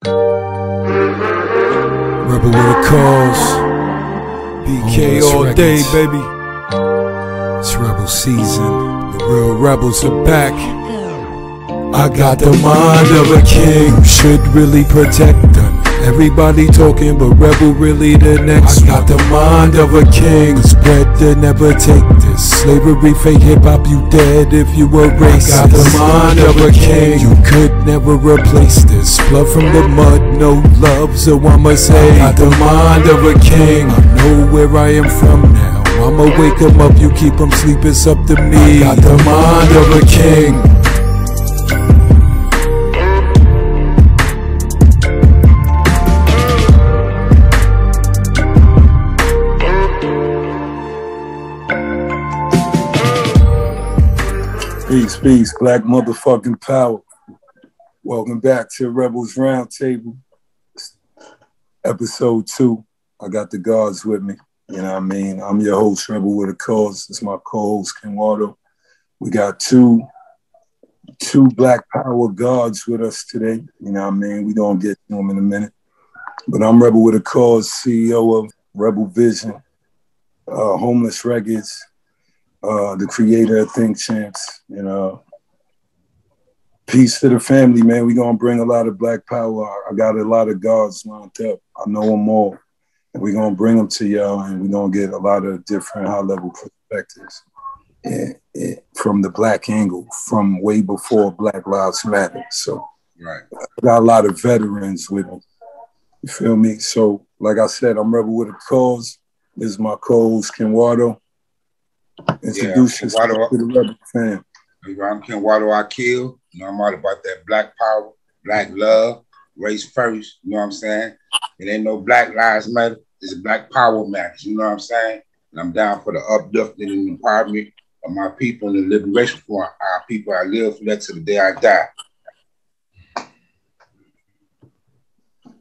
Rebel with a cause. BK all day, baby. It's Rebel season. The real rebels are back. I got the mind of a king. Should really protect them. Everybody talking, but Rebel really the next. I got the mind of a king. Spread to never take this. Slavery, fake hip-hop, you dead if you were racist. I got the mind of a king. You could never replace this. Blood from the mud, no love, so I'ma say I got the mind of a king. I know where I am from now. I'ma wake 'em up, you keep 'em sleep, it's up to me. I got the mind of a king. Peace, peace, black motherfucking power. Welcome back to Rebels Roundtable, episode 2. I got the guards with me, you know what I mean? I'm your host, Rebel with a Cause. It's my co-host, Kenwado. We got two black power guards with us today, you know what I mean? We gonna get to them in a minute. But I'm Rebel with a Cause, CEO of Rebal'Vision, Homeless Records, the creator of Think Champs, you know. Peace to the family, man. We're going to bring a lot of black power. I got a lot of guards lined up. I know them all. And we're going to bring them to y'all, and we're going to get a lot of different high-level perspectives from the black angle, from way before Black Lives Matter. So right. I got a lot of veterans with me. You feel me? So, like I said, I'm Rebel with a Cause. This is my co-host, Kenwado. Introduce yourself to the Rebel fam. I'm Kenwado I Kill. You know, I'm all about that black power, black love, race first. You know what I'm saying? It ain't no Black Lives Matter. It's a black power matters. You know what I'm saying? And I'm down for the uplifting and empowerment of my people and the liberation for our people. I live for that to the day I die.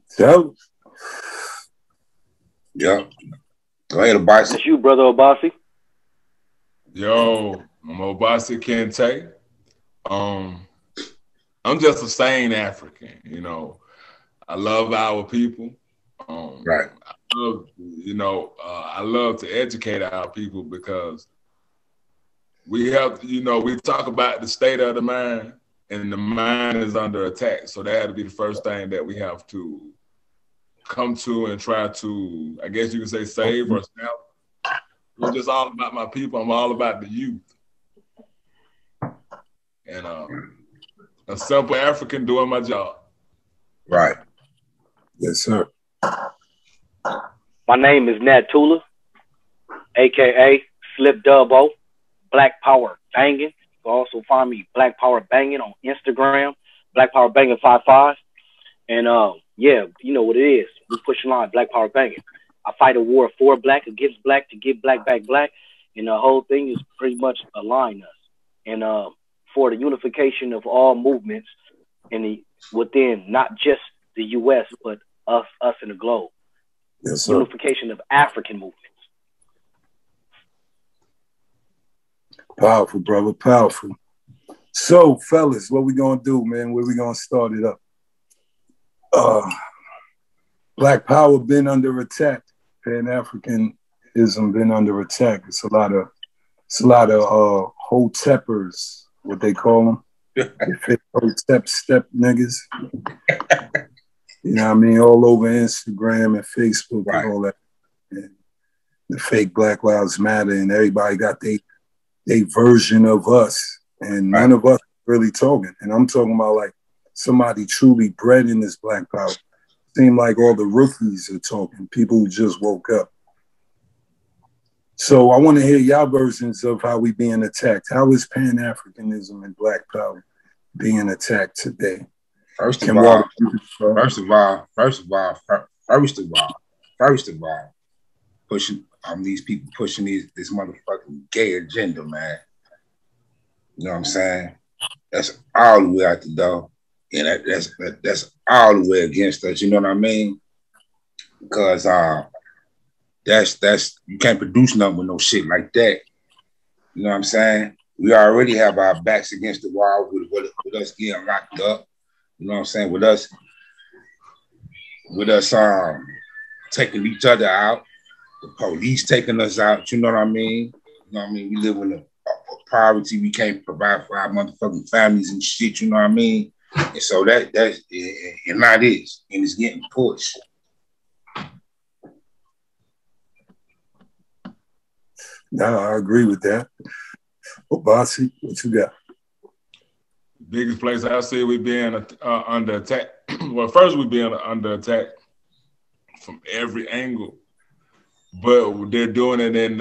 So, yep. Go ahead, Obasi. It's you, brother Obasi. Yo, I'm Obasi Kente. I'm just a sane African, you know. I love our people. Right. I love to educate our people because we have, we talk about the state of the mind, and the mind is under attack. So that had to be the first thing that we have to come to and try to, I guess you could say, save or help. I'm just all about my people. I'm all about the youth. And a simple African doing my job. Right. Yes, sir. My name is Nat Tula, a.k.a. Slip Dubbo, Black Power Banging. You can also find me Black Power Banging on Instagram, Black Power Banging 55. And yeah, you know what it is. We push a line, Black Power Banging. I fight a war for black, against black, to get black back black. And the whole thing is pretty much align us. And for the unification of all movements within not just the U.S., but us in the globe. Yes, sir. Unification of African movements. Powerful, brother, powerful. So, fellas, what we gonna do, man? Where we gonna start it up? Black power been under attack. Pan-Africanism been under attack. It's a lot of hoteppers, what they call them. Hotep step niggas. You know what I mean? All over Instagram and Facebook, right, and all that. And the fake Black Lives Matter, and everybody got their version of us. And none of us really talking. And I'm talking about like somebody truly bred in this black power. Seem like all the rookies are talking, people who just woke up. So I want to hear y'all versions of how we being attacked. How is Pan-Africanism and black power being attacked today? First of all, pushing these people pushing this motherfucking gay agenda, man. You know what I'm saying? That's all the way out the door. And that's all the way against us, you know what I mean? Because that's you can't produce nothing with no shit like that. You know what I'm saying? We already have our backs against the wall with us getting locked up. You know what I'm saying? With us with us taking each other out, the police taking us out, you know what I mean? You know what I mean? We live in a poverty, we can't provide for our motherfucking families and shit, you know what I mean? And so that's and now it is, and it's getting pushed. No, I agree with that. Obasi, what you got? Biggest place I see we being under attack. Well, first we being under attack from every angle, but they're doing it in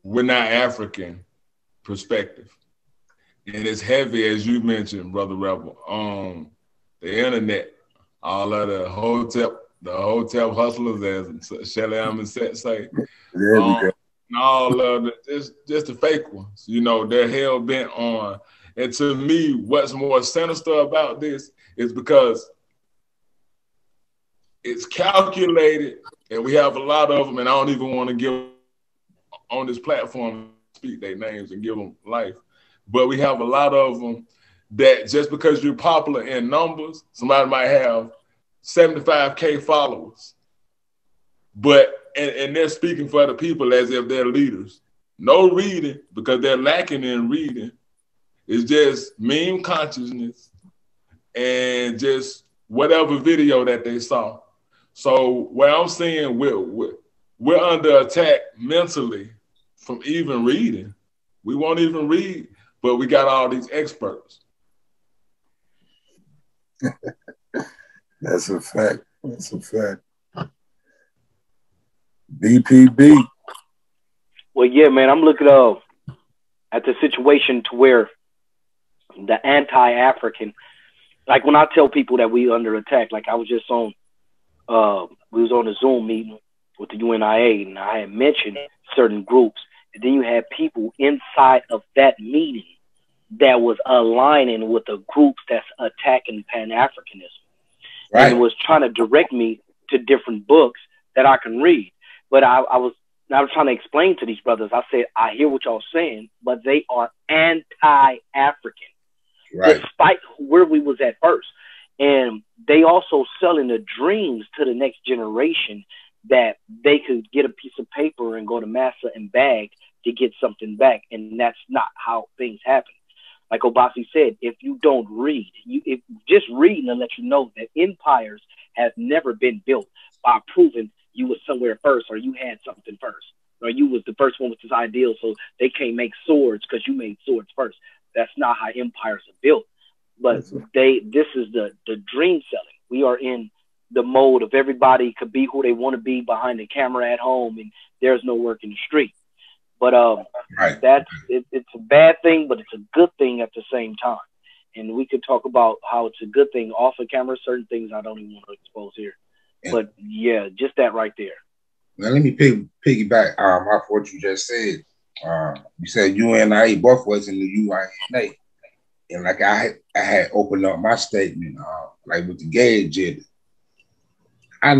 we're not African perspective, and it's heavy as you mentioned, Brother Rebel, on the internet, all of the hotel hustlers, as Shelly Amundsen say. There we go. All of the, just the fake ones, you know, they're hell bent on. And to me, what's more sinister about this is because it's calculated, and we have a lot of them, and I don't even want to give on this platform, speak their names and give them life. But we have a lot of them that just because you're popular in numbers, somebody might have 75K followers, but and they're speaking for the people as if they're leaders. No reading, because they're lacking in reading. It's just meme consciousness and just whatever video that they saw. So where I'm seeing we're under attack mentally from even reading. We won't even read, but we got all these experts. That's a fact. That's a fact. BPB. Well, yeah, man, I'm looking at the situation to where the anti-African, like when I tell people that we under attack, like I was just on, we was on a Zoom meeting with the UNIA, and I had mentioned certain groups, and then you had people inside of that meeting that was aligning with the groups that's attacking Pan-Africanism. Right. And it was trying to direct me to different books that I can read. But I was trying to explain to these brothers, I said, I hear what y'all saying, but they are anti-African, right, despite where we was at first. And they also selling the dreams to the next generation that they could get a piece of paper and go to Massa and bag to get something back. And that's not how things happen. Like Obasi said, if you don't read, if just reading to let you know that empires have never been built by proving you was somewhere first, or you had something first, or you was the first one with this ideal, so they can't make swords because you made swords first. That's not how empires are built. But this is the dream selling. We are in the mode of everybody could be who they want to be behind the camera at home, and there's no work in the street. But it's a bad thing, but it's a good thing at the same time. And we could talk about how it's a good thing off of camera. Certain things I don't even want to expose here. Yeah. But yeah, just that right there. Now let me piggyback off what you just said. You said UNIA, both was in the UNIA, and like I had opened up my statement, like with the gay agenda. I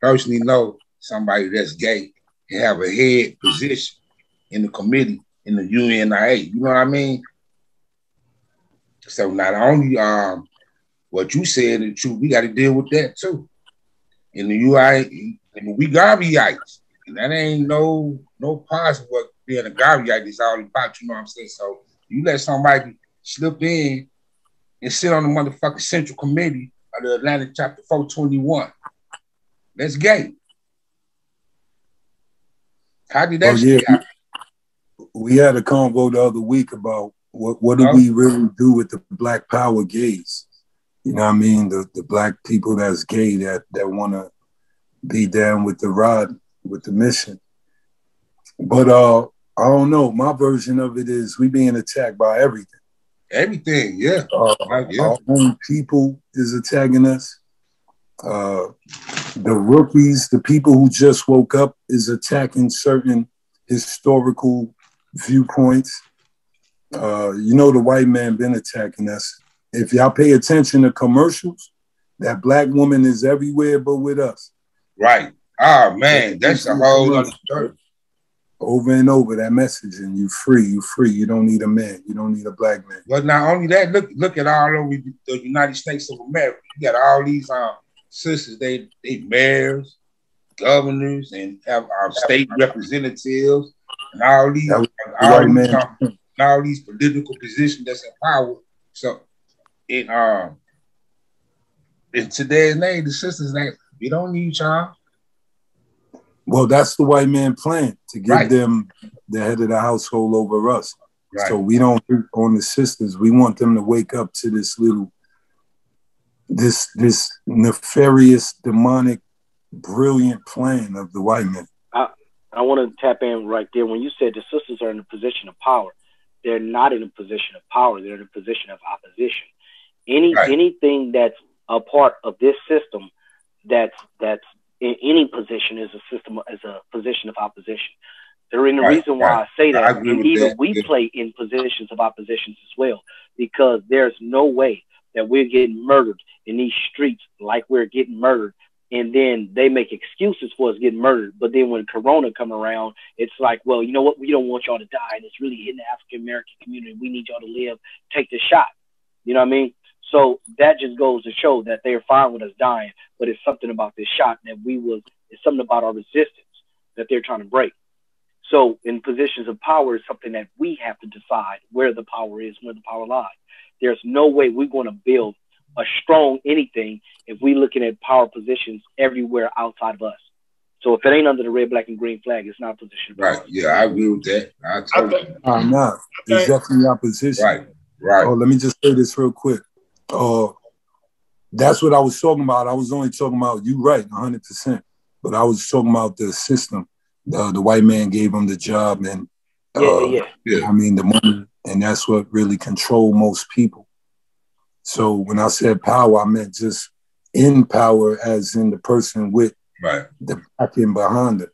personally know somebody that's gay and have a head position in the committee in the UNIA. You know what I mean? So not only what you said is true, we got to deal with that too. In the UI, we Garveyites, and that ain't no part of what being a Garveyite is all about. You know what I'm saying? So you let somebody slip in and sit on the motherfucking Central Committee of the Atlantic Chapter 421. That's gay. How did that shit happen? We had a convo the other week about what do we really do with the Black Power gays? You know what I mean? The black people that's gay that want to be down with the rod, with the mission. But I don't know. My version of it is we being attacked by everything. Everything, yeah. Our own people is attacking us. The rookies, the people who just woke up is attacking certain historical viewpoints. You know, the white man been attacking us. If y'all pay attention to commercials, that black woman is everywhere but with us. Right. Oh, man, that's a whole other story. over and over that message, and you free, you free. You don't need a man. You don't need a black man. But not only that, look at all over the United States of America. You got all these sisters. They mayors, governors, and have state representatives, and all these political positions that's in power. So in today's name, the sisters like, we don't need y'all. Well, that's the white man plan, to give them the head of the household over us. Right. So we don't on the sisters. We want them to wake up to this nefarious, demonic, brilliant plan of the white man. I want to tap in right there. When you said the sisters are in a position of power, they're not in a position of power. They're in a position of opposition. Anything that's a part of this system that's in any position is a position of opposition. There is a reason why I say that, and even we play in positions of oppositions as well, because there's no way that we're getting murdered in these streets like we're getting murdered, and then they make excuses for us getting murdered. But then when Corona come around, it's like, well, you know what? We don't want y'all to die, and it's really hitting the African American community. We need y'all to live. Take the shot. You know what I mean? So that just goes to show that they're fine with us dying, but it's something about this shot that it's something about our resistance that they're trying to break. So in positions of power is something that we have to decide where the power is, where the power lies. There's no way we're going to build a strong anything if we're looking at power positions everywhere outside of us. So if it ain't under the red, black, and green flag, it's not a position of power. Right. Yeah, I agree with that. No, it's definitely opposition. Right. Right. Oh, let me just say this real quick. That's what I was talking about. I was only talking about, you right, 100%. But I was talking about the system. The white man gave him the job, and I mean the money, and that's what really controlled most people. So when I said power, I meant just in power, as in the person with the backing behind it.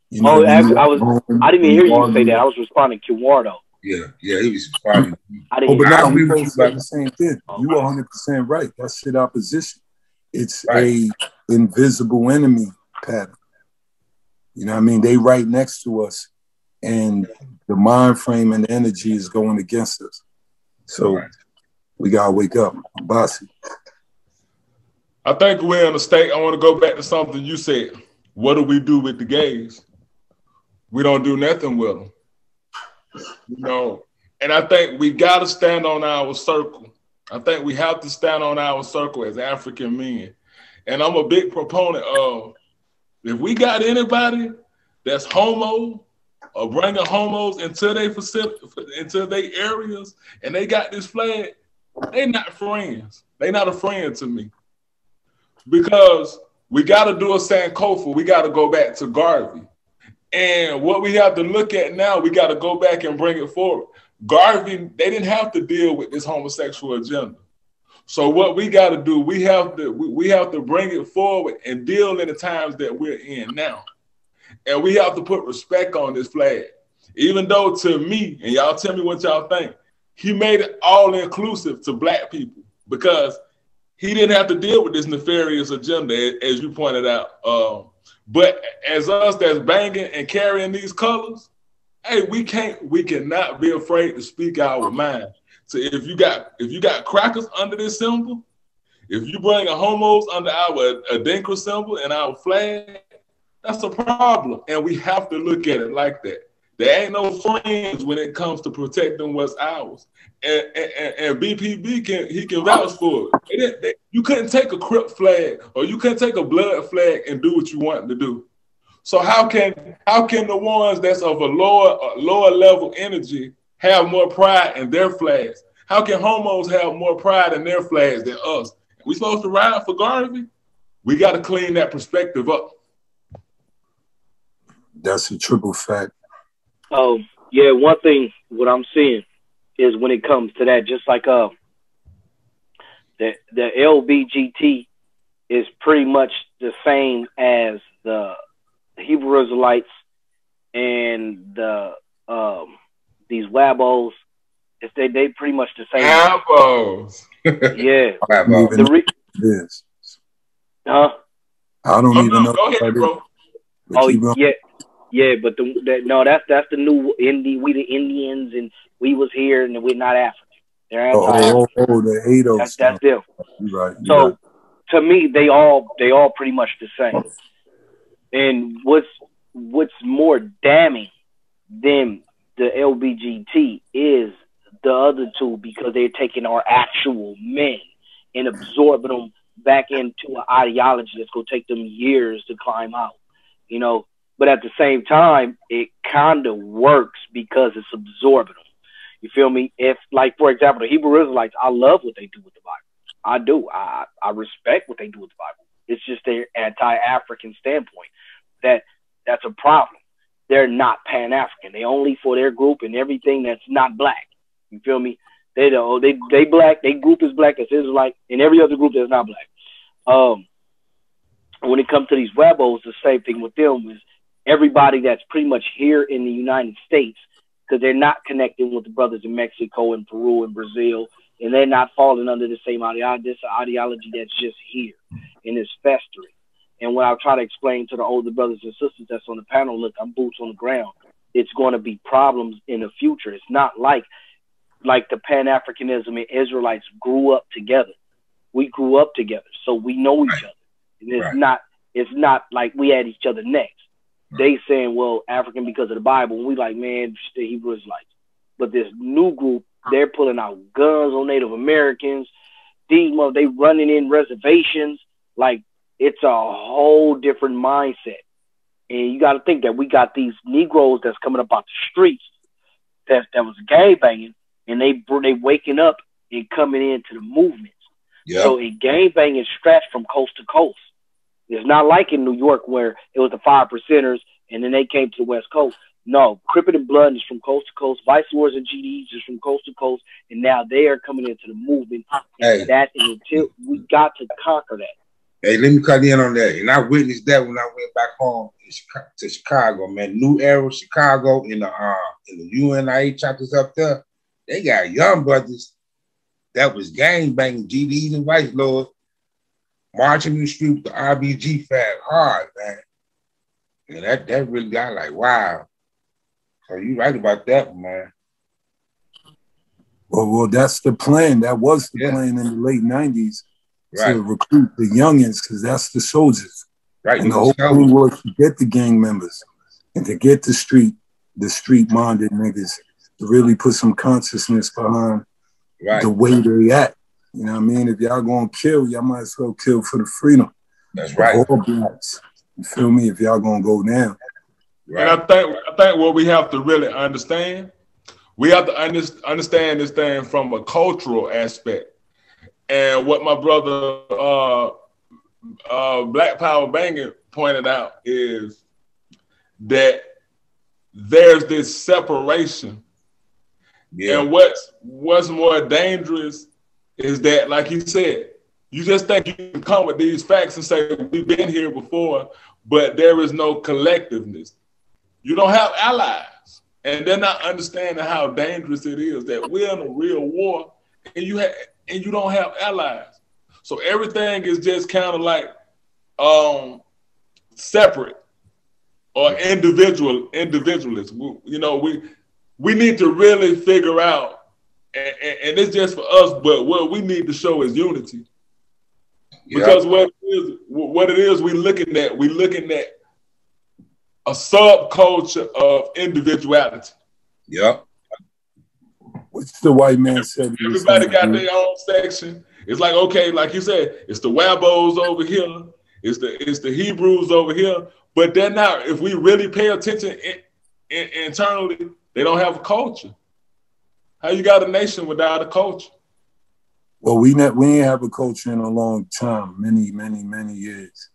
You know, I didn't even hear you say that. I was responding to Wardo. Yeah, he was responding. But now we both said the same thing. You 100% right. That's shit opposition. It's a invisible enemy pattern. You know what I mean? They right next to us, and the mind frame and the energy is going against us. So we gotta wake up. Obasi. I think we're in a state. I want to go back to something you said. What do we do with the gays? We don't do nothing with them. You know, and I think we got to stand on our circle. I think we have to stand on our circle as African men. And I'm a big proponent of, if we got anybody that's homo or bringing homos into their facility, into their areas, and they got this flag, they not friends. They not a friend to me. Because we got to do a Sankofa. We got to go back to Garvey. And what we have to look at now, we got to go back and bring it forward. Garvey, they didn't have to deal with this homosexual agenda. So what we got to do, we have to bring it forward and deal in the times that we're in now. And we have to put respect on this flag. Even though to me, and y'all tell me what y'all think, he made it all inclusive to black people, because he didn't have to deal with this nefarious agenda, as you pointed out. But as us that's banging and carrying these colors, hey, we cannot be afraid to speak our mind. So if you got crackers under this symbol, if you bring a homos under our Adinkra symbol and our flag, that's a problem. And we have to look at it like that. There ain't no friends when it comes to protecting what's ours. And BPB can vouch for it. You couldn't take a Crip flag or you couldn't take a blood flag and do what you want to do. So how can the ones that's of a lower level energy have more pride in their flags? How can homos have more pride in their flags than us? We supposed to ride for Garvey? We got to clean that perspective up. That's a triple fact. Oh, yeah, one thing, what I'm seeing is when it comes to that, just like the LBGT is pretty much the same as the Hebrew Israelites and the these Wabos. They pretty much the same. Wabos. Yeah. This. Huh? I don't even know. Go ahead, bro. Oh, yeah. Yeah, but that's the new we the Indians and we was here and we're not African. They're anti-African. The ADO that's stuff. them. You're right. So to me, they all pretty much the same. And what's more damning than the LBGT is the other two, because they're taking our actual men and absorbing them back into an ideology that's going to take them years to climb out, you know. But at the same time, it kind of works because it's absorbing them. You feel me? If, like, for example, the Hebrew Israelites, I love what they do with the Bible. I do. I respect what they do with the Bible. It's just their anti-African standpoint that's a problem. They're not Pan-African. They only for their group and everything that's not black. You feel me? They black. They group is black as Israelite, and every other group that's not black. When it comes to these rebels, the same thing with them is everybody that's pretty much here in the United States, because they're not connecting with the brothers in Mexico and Peru and Brazil, and they're not falling under the same ideology. This ideology that's just here and it's festering. And when I try to explain to the older brothers and sisters that's on the panel, look, I'm boots on the ground. It's going to be problems in the future. It's not like the Pan-Africanism and Israelites grew up together. We grew up together, so we know each other. And it's not like we had each other next. They saying, well, African because of the Bible. And we like, man, the Hebrew Israelites. But this new group, they're pulling out guns on Native Americans. They running in reservations. Like, it's a whole different mindset. And you got to think that we got these Negroes that's coming up out the streets that was gang banging, and they waking up and coming into the movements. Yep. So a gang banging stretched from coast to coast. It's not like in New York where it was the 5%ers and then they came to the West Coast. No, Crippin' and Blood is from coast to coast. Vice Lords and GDs is from coast to coast, and now they are coming into the movement. And until we got to conquer that. Hey, let me cut in on that. And I witnessed that when I went back home to Chicago, man. New Era Chicago in the UNIA chapters up there, they got young brothers that was gang banging GDs and Vice Lords, marching in the street with the RBG flag hard, man. And that really got like, wow. So you right about that, man. Well, that's the plan. That was the plan in the late 90s to recruit the youngins, because that's the soldiers. Right. And the whole thing was to get the gang members and to get the street-minded niggas to really put some consciousness behind the way they act. You know what I mean? If y'all gonna kill, y'all might as well kill for the freedom. That's right. All blacks. You feel me? If y'all gonna go down. Right. And I think what we have to really understand, we have to understand this thing from a cultural aspect. And what my brother Black Power Banger pointed out is that there's this separation. Yeah. And what's more dangerous is that, like he said, you just think you can come with these facts and say, we've been here before, but there is no collectiveness. You don't have allies. And they're not understanding how dangerous it is that we're in a real war and you don't have allies. So everything is just kind of like separate or individualist. You know, we need to really figure out, and it's just for us, but what we need to show is unity. Yeah. Because what it is we're looking at a subculture of individuality. Yeah. What's the white man said? Everybody got their own section. It's like, okay, like you said, it's the Wabos over here, it's the Hebrews over here, but they're not. If we really pay attention internally, they don't have a culture. How you got a nation without a culture? Well, we ain't have a culture in a long time, many years.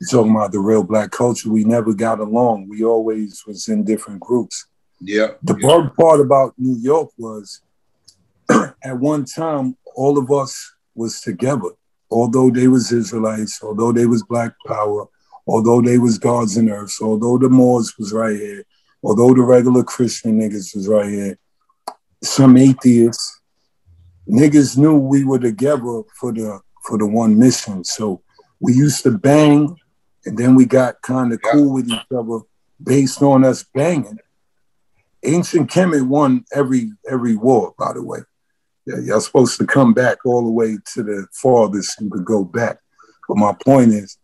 You're talking about the real black culture. We never got along. We always was in different groups. Yeah. The bug part about New York was at one time, all of us was together. Although they was Israelites, although they was Black Power, although they was Gods and Earths, although the Moors was right here, although the regular Christian niggas was right here, some atheists, niggas knew we were together for the one mission. So we used to bang, and then we got kind of cool with each other, based on us banging. Ancient Kemet won every war, by the way. Yeah, y'all supposed to come back all the way to the farthest you could go back. But my point is,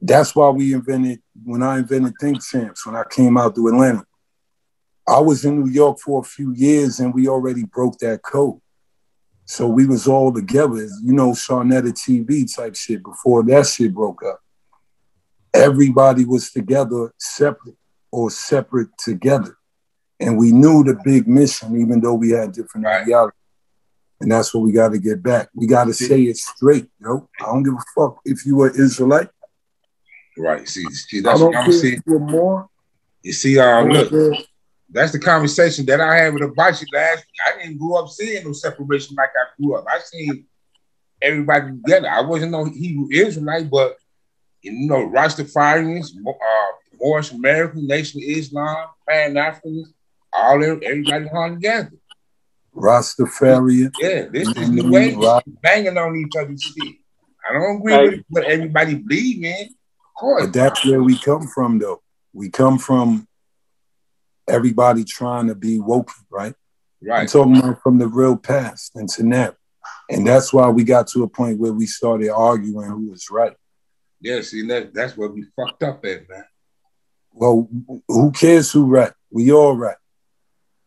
that's why when I invented Think Champs, when I came out to Atlanta, I was in New York for a few years and we already broke that code. So we was all together, you know, Sharnetta TV type shit before that shit broke up. Everybody was together separate or separate together. And we knew the big mission, even though we had different ideologies. And that's what we got to get back. We got to say it straight, yo. I don't give a fuck if you were Israelite. Right. See, that's what I'm saying. You see, look, that's the conversation that I had with Obasi last week. I didn't grow up seeing no separation like I grew up. I seen everybody together. I wasn't no Hebrew Israelite, but you know, Rastafarians, Moorish American, Nation of Islam, Pan-Africans, everybody hung together. Rastafarian. Yeah, this is the way banging on each other's shit. I don't agree with what everybody believe, man. But that's where we come from, though. We come from everybody trying to be woke, right? Right. I'm talking about from the real past and to now. And that's why we got to a point where we started arguing who was right. Yeah, see, that's what we fucked up at, man. Well, who cares who right? We all right.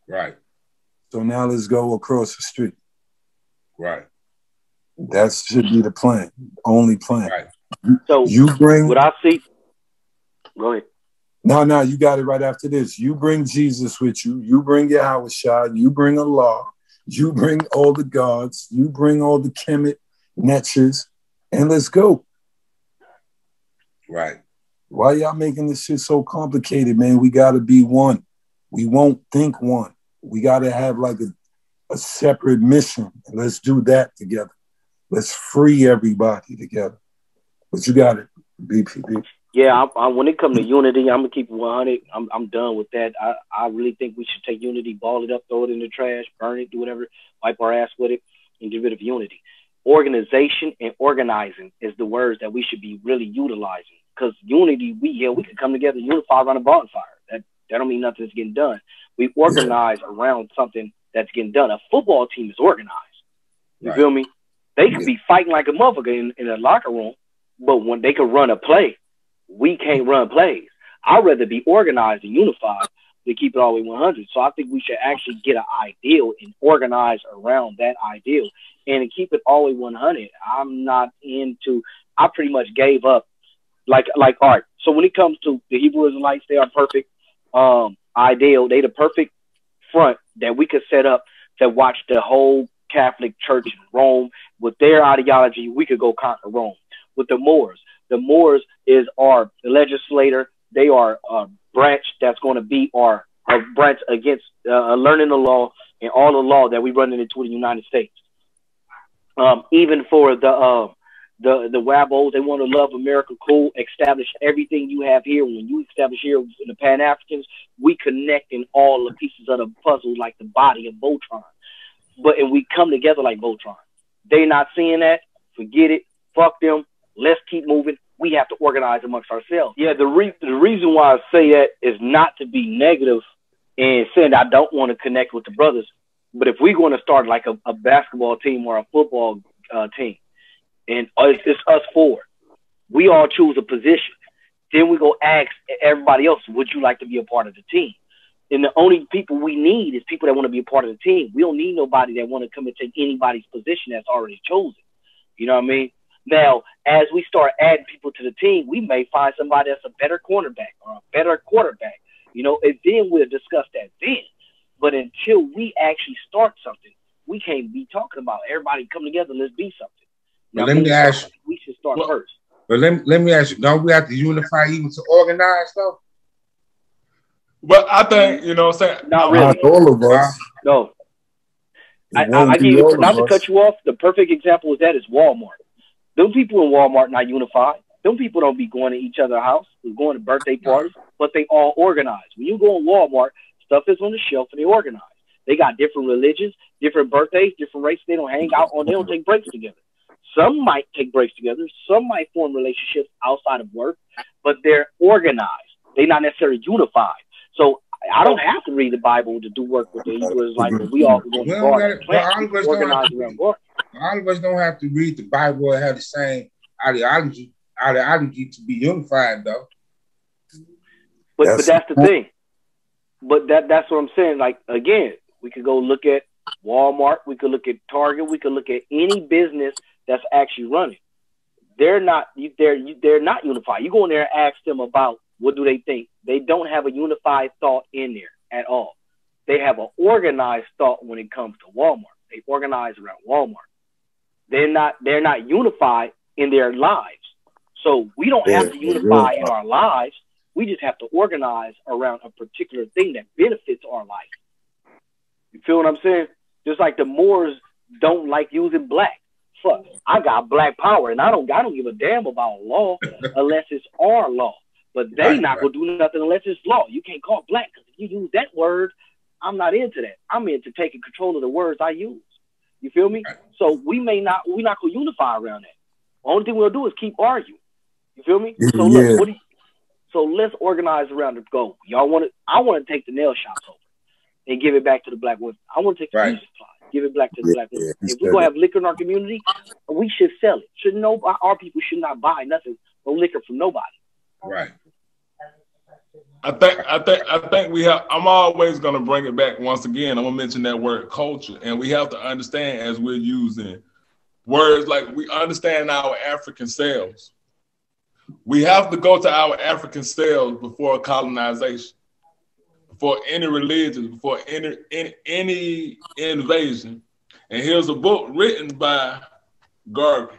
Right. So now let's go across the street. Right. That should be the plan. Only plan. Right. So you bring what I see. Go ahead. No, you got it right after this. You bring Jesus with you. You bring Yahweh Shai. You bring Allah. You bring all the gods. You bring all the Kemet, Netches, and let's go. Right. Why y'all making this shit so complicated, man? We got to be one. We won't think one. We got to have like a separate mission. And let's do that together. Let's free everybody together. But you got it, BPB. Yeah, when it comes to unity, I'm going to keep it 100. I'm done with that. I really think we should take unity, ball it up, throw it in the trash, burn it, do whatever, wipe our ass with it, and get rid of unity. Organization and organizing is the words that we should be really utilizing. Because unity, we can come together, unify around a bonfire. That don't mean nothing's getting done. We organize around something that's getting done. A football team is organized. You feel me? They could be fighting like a motherfucker in a locker room, but when they could run a play, we can't run plays. I'd rather be organized and unified than keep it all the way 100. So I think we should actually get an ideal and organize around that ideal and to keep it all the way 100. I'm not into, I pretty much gave up like art. So when it comes to the Hebrew Israelites, they are perfect ideal. They the perfect front that we could set up to watch the whole Catholic Church in Rome. With their ideology, we could go conquer Rome. With the Moors is our legislator. They are a branch that's going to be our branch against learning the law and all the law that we run into the United States. Even for the Wabos, they want to love America, cool, establish everything you have here. When you establish here in the Pan-Africans, we connect in all the pieces of the puzzle like the body of Voltron. And we come together like Voltron. They not seeing that. Forget it. Fuck them. Let's keep moving. We have to organize amongst ourselves. Yeah, the reason why I say that is not to be negative and saying I don't want to connect with the brothers. But if we're going to start like a basketball team or a football team, and it's us four, we all choose a position. Then we go ask everybody else, would you like to be a part of the team? And the only people we need is people that want to be a part of the team. We don't need nobody that want to come and take anybody's position that's already chosen. You know what I mean? Now, as we start adding people to the team, we may find somebody that's a better cornerback or a better quarterback, you know, and then we'll discuss that then. But until we actually start something, we can't be talking about everybody come together, let's be something. Now, let me ask you. We should start first. But let me ask you, don't we have to unify even to organize though? Well, I think, you know what I'm saying? Not really. Not all of us. No. I give you, not to cut you off, the perfect example of that is Walmart. Them people in Walmart not unified. Them people don't be going to each other's house, going to birthday parties, but they all organized. When you go in Walmart, stuff is on the shelf and they organize. They got different religions, different birthdays, different races. They don't hang out or they don't take breaks together. Some might take breaks together. Some might form relationships outside of work, but they're organized. They're not necessarily unified. So I don't have to read the Bible to do work with the Hebrew Israelites. We all going to guard the plant, organize around God. All of us don't have to read the Bible and have the same ideology to be unified, though. But that's the thing. But that's what I'm saying. Like, again, we could go look at Walmart. We could look at Target. We could look at any business that's actually running. They're not unified. You go in there and ask them about what do they think. They don't have a unified thought in there at all. They have an organized thought when it comes to Walmart. They organize around Walmart. They're not unified in their lives. So we don't have to unify in our lives. We just have to organize around a particular thing that benefits our life. You feel what I'm saying? Just like the Moors don't like using black. Fuck, I got black power, and I don't give a damn about law unless it's our law. But they not gonna do nothing unless it's law. You can't call black because if you use that word, I'm not into that. I'm into taking control of the words I use. You feel me? So we're not gonna unify around that. The only thing we'll do is keep arguing. You feel me? So look, so let's organize around the goal. I want to take the nail shops over and give it back to the black women. I want to take the music supply, give it back to the black women. If we're gonna have liquor in our community, we should sell it. Our people should not buy nothing but liquor from nobody. Right. I think we have. I'm always gonna bring it back once again. I'm gonna mention that word culture, and we have to understand as we're using words like we understand our African selves. We have to go to our African selves before colonization, before any religion, before any invasion. And here's a book written by Garvey.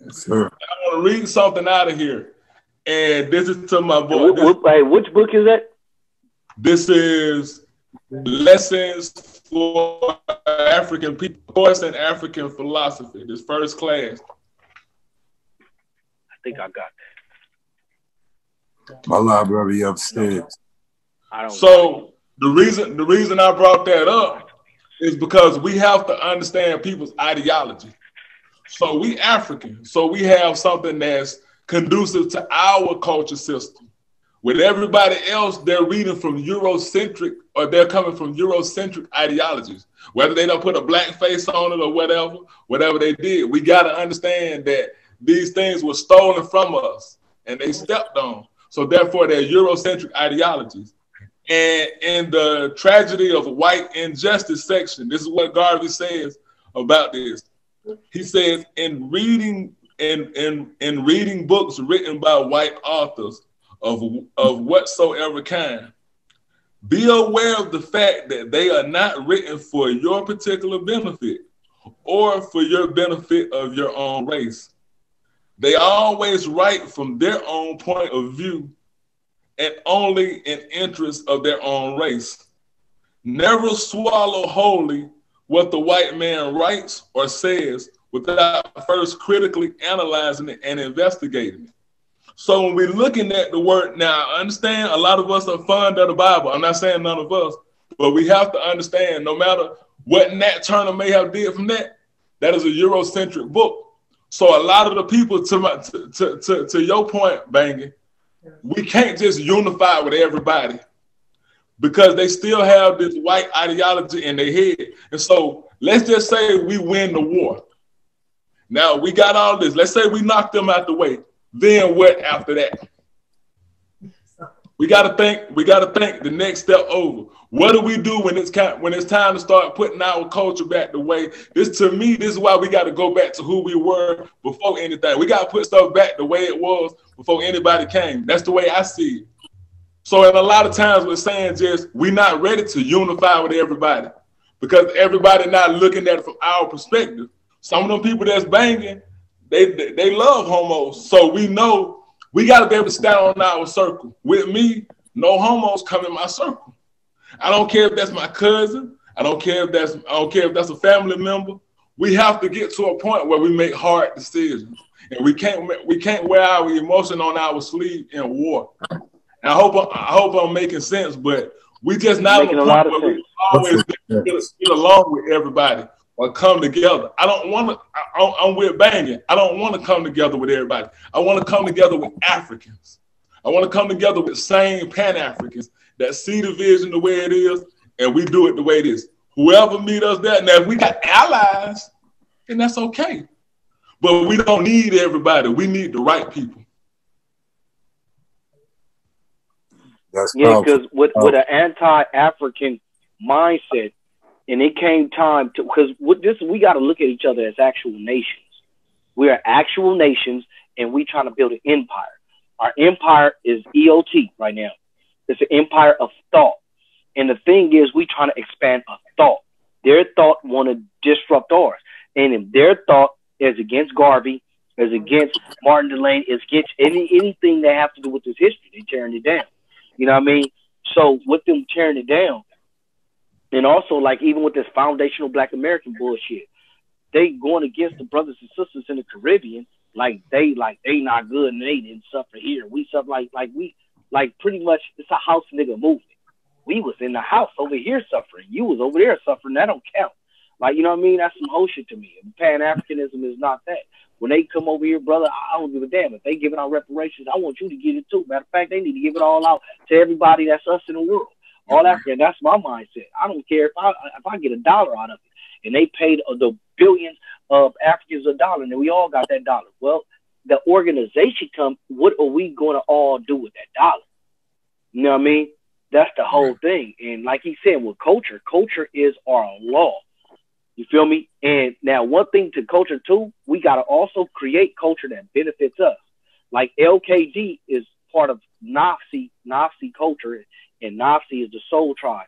Yes, sir. I want to read something out of here. And this is to my boy. Which book is that? This is Lessons for African People, Course in African Philosophy. This first class. I think I got that. My library upstairs. So the reason I brought that up is because we have to understand people's ideology. So we African, so we have something that's conducive to our culture system. With everybody else, they're reading from Eurocentric, or they're coming from Eurocentric ideologies. Whether they don't put a black face on it or whatever they did, we got to understand that these things were stolen from us and they stepped on. So therefore, they're Eurocentric ideologies. And in the tragedy of white injustice section, this is what Garvey says about this. He says, in reading books written by white authors of whatsoever kind, be aware of the fact that they are not written for your particular benefit or for your benefit of your own race. They always write from their own point of view and only in interest of their own race. Never swallow wholly what the white man writes or says without first critically analyzing it and investigating it. So when we're looking at the word, now I understand a lot of us are fond of the Bible. I'm not saying none of us, but we have to understand no matter what Nat Turner may have did from that is a Eurocentric book. So a lot of the people, to your point, Bangin', we can't just unify with everybody because they still have this white ideology in their head. And so let's just say we win the war. Now we got all this. Let's say we knock them out the way. Then what after that? We gotta think the next step over. What do we do when it's time to start putting our culture back the way? This is why we got to go back to who we were before anything. We got to put stuff back the way it was before anybody came. That's the way I see it. So in a lot of times we're saying just we're not ready to unify with everybody because everybody not looking at it from our perspective. Some of them people that's banging, they love homos. So we know we got to be able to stand on our circle. With me, no homos come in my circle. I don't care if that's my cousin. I don't care if that's a family member. We have to get to a point where we make hard decisions, and we can't wear our emotion on our sleeve in war. And I hope I'm making sense, but we just not in a point where we always get along with everybody. or come together. I don't want to, I'm with banging. I don't want to come together with everybody. I want to come together with Africans. I want to come together with same Pan-Africans that see the vision the way it is, and we do it the way it is. Whoever meet us there, now if we got allies, then that's okay. But we don't need everybody. We need the right people. Yeah, because with an anti-African mindset, and it came time to, because we got to look at each other as actual nations. We are actual nations, and we trying to build an empire. Our empire is EOT right now. It's an empire of thought. And the thing is, we trying to expand a thought. Their thought want to disrupt ours. And if their thought is against Garvey, is against Martin Delane, is against anything that have to do with this history, they tearing it down. You know what I mean? So with them tearing it down, and also like even with this foundational Black American bullshit, they going against the brothers and sisters in the Caribbean, like they not good and they didn't suffer here. We suffer like pretty much it's a house nigga movement. We was in the house over here suffering. You was over there suffering. That don't count. Like, you know what I mean? That's some whole shit to me. Pan-Africanism is not that. When they come over here, brother, I don't give a damn. If they giving out reparations, I want you to get it too. Matter of fact, they need to give it all out to everybody that's us in the world. All African. That's my mindset. I don't care if I get $1 out of it. And they paid the billions of Africans $1, and we all got that dollar. Well, the organization come, what are we going to all do with that dollar? You know what I mean? That's the whole thing. And like he said, with culture is our law. You feel me? And now one thing to culture too, we got to also create culture that benefits us. Like LKD is part of Nafsi culture, and Nafsi is the soul tribe.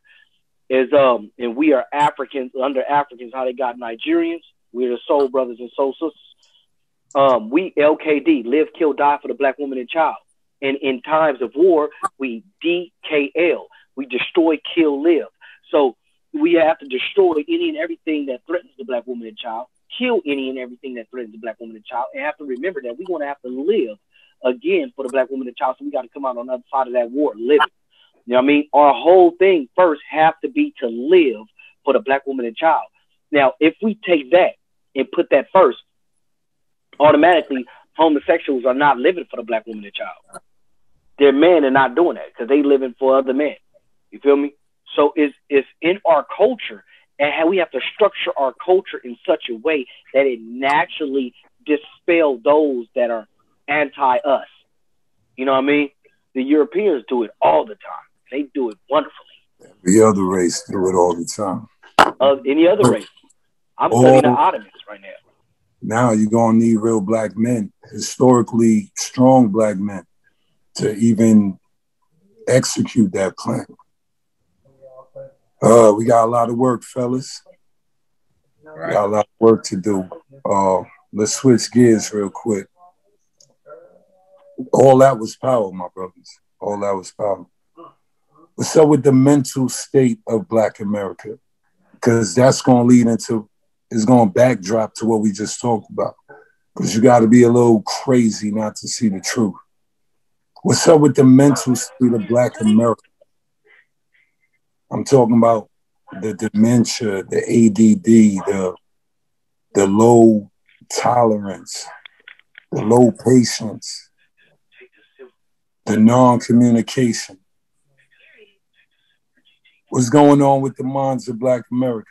And we are Africans, under Africans, how they got Nigerians. We're the soul brothers and soul sisters. We LKD, live, kill, die for the Black woman and child. And in times of war, we DKL, we destroy, kill, live. So we have to destroy any and everything that threatens the Black woman and child, kill any and everything that threatens the Black woman and child, and have to remember that we're going to have to live again for the Black woman and child. So we got to come out on the other side of that war living. You know what I mean? Our whole thing first have to be to live for the Black woman and child. Now, if we take that and put that first, automatically homosexuals are not living for the Black woman and child. Their men are not doing that because they living for other men. You feel me? So it's in our culture, and how we have to structure our culture in such a way that it naturally dispel those that are anti-us. You know what I mean? The Europeans do it all the time. They do it wonderfully. The other race do it all the time. Any other race. I'm studying the Ottomans right now. Now you're going to need real Black men, historically strong Black men, to even execute that plan. We got a lot of work, fellas. We got a lot of work to do. Let's switch gears real quick. All that was power, my brothers. All that was power. What's up with the mental state of Black America? Because that's going to lead into, it's going to backdrop to what we just talked about. Because you got to be a little crazy not to see the truth. What's up with the mental state of Black America? I'm talking about the dementia, the ADD, the low tolerance, the low patience, the non-communication. What's going on with the minds of Black America?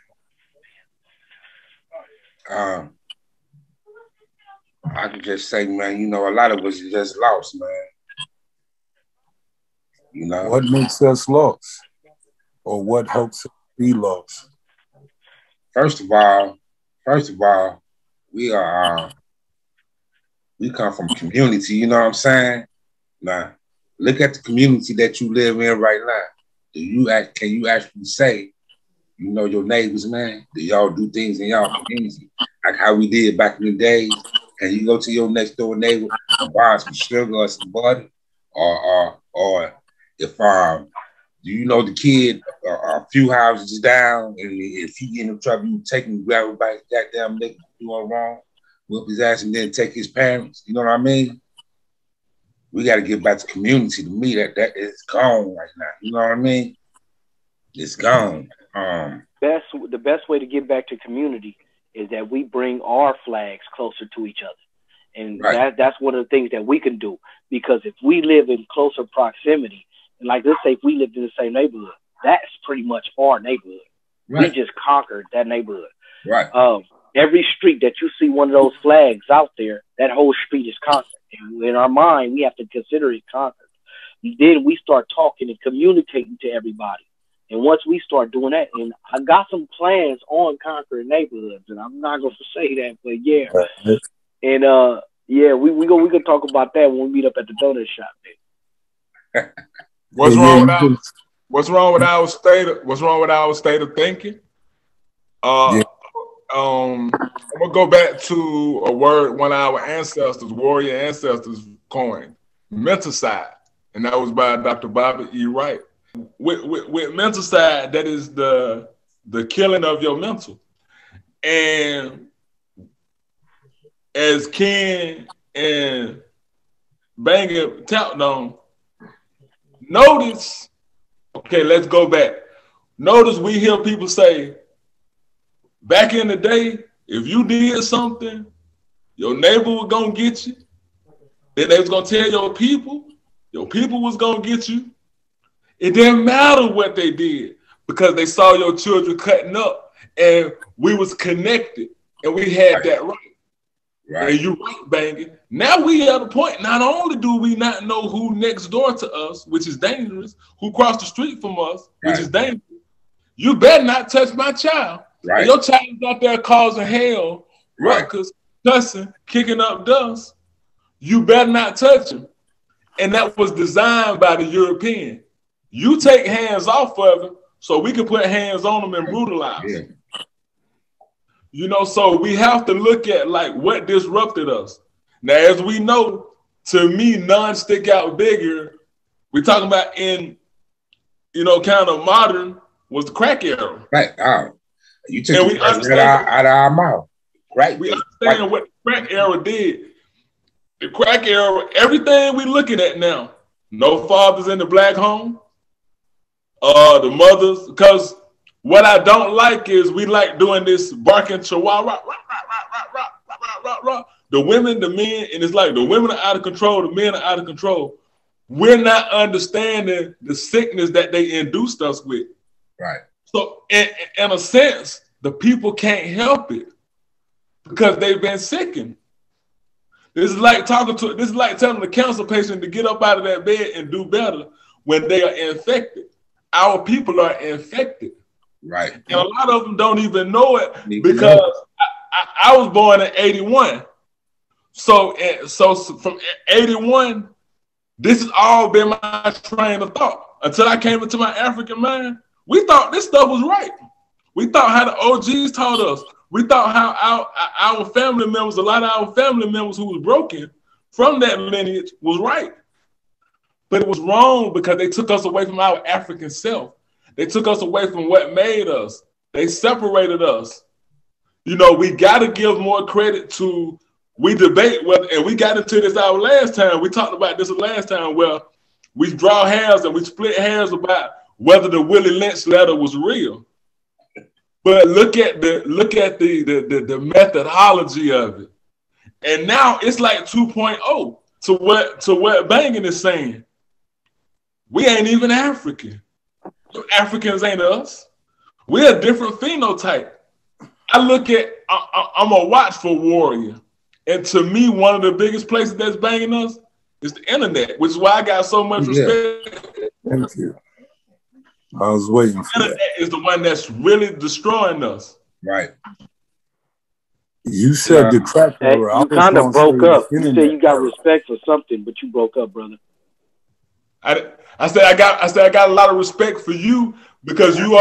I can just say, man, you know, a lot of us are just lost, man. You know? What makes us lost? Or what helps us be lost? First of all, we come from community, you know what I'm saying? Now, look at the community that you live in right now. Can you actually say, you know, your neighbors, man? Do y'all do things in y'all community? Like how we did back in the day? Can you go to your next door neighbor and buy some sugar or some butter? Or if do you know the kid a few houses down, and if he get in trouble, you take him, grab him by his goddamn neck, doing wrong, whip his ass, and then take his parents. You know what I mean? We got to get back to community. To me, that is gone right now. You know what I mean? It's gone. The best way to get back to community is that we bring our flags closer to each other. And right. that's one of the things that we can do, because if we live in closer proximity, and like let's say if we lived in the same neighborhood, that's pretty much our neighborhood. Right. We just conquered that neighborhood. Right. Every street that you see one of those flags out there, that whole street is conquered. And in our mind, we have to consider it conquered. And then we start talking and communicating to everybody. And once we start doing that, and I got some plans on conquering neighborhoods, and I'm not gonna say that, but yeah. Right. And yeah, we gonna talk about that when we meet up at the donut shop, man. What's wrong with our state of thinking? I'm gonna go back to a word one of our ancestors, warrior ancestors, coined: menticide, and that was by Dr. Bobby E. Wright. With menticide, that is the killing of your mental. And as Ken and Banger tapped on, notice. Okay, let's go back. Notice we hear people say, back in the day, if you did something, your neighbor was gonna get you. Then they was gonna tell your people was gonna get you. It didn't matter what they did, because they saw your children cutting up, and we was connected, and we had that right. Right. And you right, Banging. Now we at a point, not only do we not know who next door to us, which is dangerous, who crossed the street from us, which is dangerous, you better not touch my child. Right. And your child is out there causing hell, Right. ruckus, cussing, kicking up dust. You better not touch him. And that was designed by the European. You take hands off of him so we can put hands on him and brutalize him. You know, so we have to look at like what disrupted us. Now, as we know, to me, none stick out bigger. We're talking about in, you know, kind of modern was the crack era. Right. You took it out of our mouth. Right. We understand what the crack era did. The crack era, everything we looking at now, no fathers in the black home, the mothers, because what I don't like is we like doing this barking chihuahua, the women, the men, and it's like the women are out of control, the men are out of control. We're not understanding the sickness that they induced us with. Right. So in a sense, the people can't help it because they've been sickened. This is like telling the cancer patient to get up out of that bed and do better when they are infected. Our people are infected. Right. And a lot of them don't even know it because I was born in 81. So from 81, this has all been my train of thought. Until I came into my African mind, we thought this stuff was right. We thought how the OGs taught us. We thought how our family members, a lot of our family members who was broken from that lineage was right. But it was wrong because they took us away from our African self. They took us away from what made us. They separated us. You know, we got to give more credit to, we debate whether, and we got into this our last time. We talked about this last time where we draw hairs and we split hairs about whether the Willie Lynch letter was real. But look at the methodology of it. And now it's like 2.0 to what Banging is saying. We ain't even African. Africans ain't us. We're a different phenotype. I'm a watchful warrior. And to me, one of the biggest places that's banging us is the internet, which is why I got so much respect. Thank you. I was waiting for the internet is the one that's really destroying us. Right. You said the crack era. You kind of broke up. You said you got respect for something, but you broke up, brother. I said I got a lot of respect for you because you